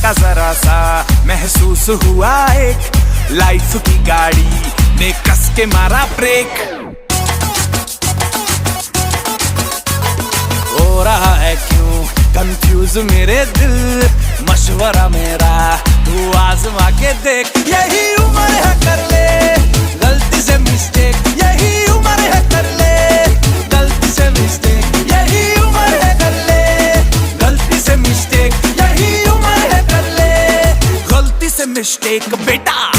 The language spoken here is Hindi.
का जरा सा महसूस हुआ एक लाइफ की गाड़ी ने कस के मारा ब्रेक। हो रहा है क्यों कंफ्यूज मेरे दिल, मशवरा मेरा तू आजमा के देख। यही उम्र है कर ले गलती से मिस्टेक, यही उम्र है कर ले गलती से मिस्टेक, यही उम्र है कर ले गलती से मिस्टेक, यही उम्र है कर ले गलती से मिस्टेक बेटा।